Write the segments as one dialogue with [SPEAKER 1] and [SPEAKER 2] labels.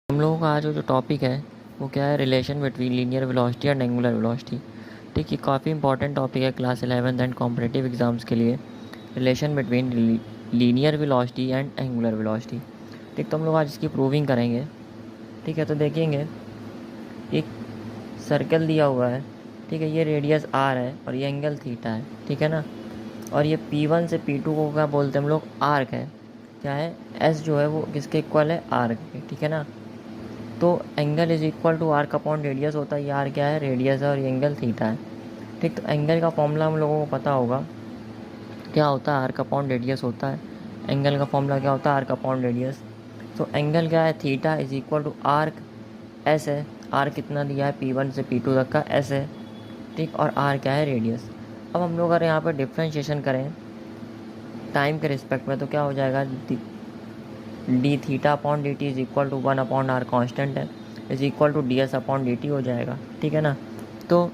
[SPEAKER 1] हम लोगों का आज जो टॉपिक है वो क्या है, relation between linear velocity and angular velocity. ठीक, ये काफ़ी इंपॉर्टेंट टॉपिक है class 11th and competitive exams के लिए। Relation between linear velocity and angular velocity. ठीक, तो हम लोग आज इसकी प्रूविंग करेंगे। ठीक है, तो देखेंगे एक सर्कल दिया हुआ है। ठीक है, ये रेडियस आर है और ये एंगल थीटा है। ठीक है ना, और ये P1 से P2 को क्या बोलते हैं हम लोग, आर्क है। क्या है, S जो है वो किसके इक्वल है, आर्क के। ठीक है ना, तो angle is equal to arc upon radius होता है। ये आर क्या है, रेडियस है, और ये एंगल थीटा है। ठीक, तो एंगल का फॉर्मूला हम लोगों को पता होगा, क्या होता है, आर्क अपॉन रेडियस होता है। एंगल का फॉर्मूला क्या होता है, आर्क अपॉन रेडियस। तो एंगल क्या है, theta is equal to arc S है। आर कितना दिया है, P1 से P2 तक का एस है। ठीक, और आर क्या है, रेडियस। अब हम लोग अगर यहाँ पर डिफ्रेंशिएशन करें टाइम के रिस्पेक्ट में, तो क्या हो जाएगा, d theta upon d t is equal to 1 upon r constant है, is equal to d s upon d t हो जाएगा। ठीक है ना, तो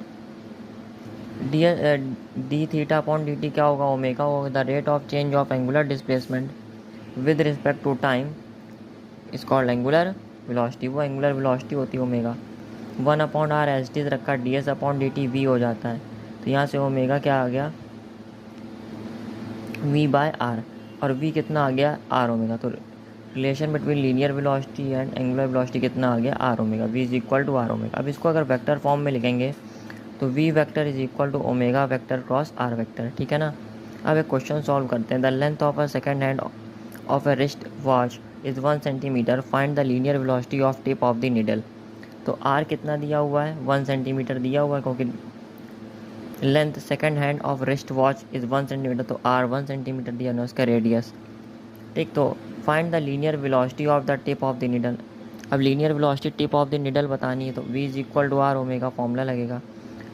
[SPEAKER 1] d theta upon d t क्या होगा, ओमेगा होगा। The rate of change of angular displacement with respect to time is called angular velocity. वो एंगुलर वेलोसिटी होती है omega. 1 upon r s t रखा, d s upon d T V हो जाता है। तो यहाँ से ओमेगा क्या आ गया, वी बाय आर, और वी कितना आ गया, आर ओमेगा। तो relation between linear velocity and angular velocity कितना आ गया, R omega. V is equal to are omega. अब इसको अगर वेक्टर फॉर्म में लिखेंगे तो V vector is equal to omega vector cross R vector. ठीक है ना, अब एक क्वेश्चन सॉल्व करते हैं। The length of a second hand of a wrist watch is 1 centimetre, find the linear velocity of tip of the needle. तो are कितना दिया हुआ है, 1 सेंटीमीटर दिया हुआ है, क्योंकि length second hand of wrist watch is 1 centimetre, तो आर 1 सेंटीमीटर दिया ना, उसका रेडियस। ठीक, तो find the linear velocity of the tip of the needle. अब linear velocity tip of the needle बतानी है, तो v is equal to are omega formula लगेगा।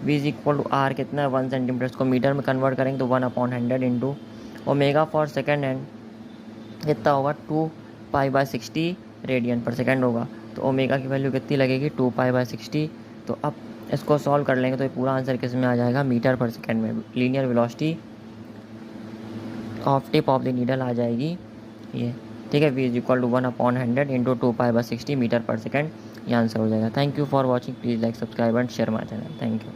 [SPEAKER 1] v is equal to r कितना है, 1 सेंटीमीटर। इसको मीटर में कन्वर्ट करेंगे तो 1 upon 100 into omega for second hand कितना होगा, 2 पाई/60 रेडियन पर सेकेंड होगा। तो ओमेगा की वैल्यू कितनी लगेगी, 2 पाई/60। तो अब इसको सॉल्व कर लेंगे तो ये पूरा आंसर किस में आ जाएगा, मीटर पर सेकेंड में। Linear velocity of tip of the needle आ जाएगी ये। ठीक है, v is equal to 1 upon 100 into 2 पाई/60 मीटर पर सेकेंड, ये आंसर हो जाएगा। Thank you for watching, please like, subscribe and share my channel. Thank you.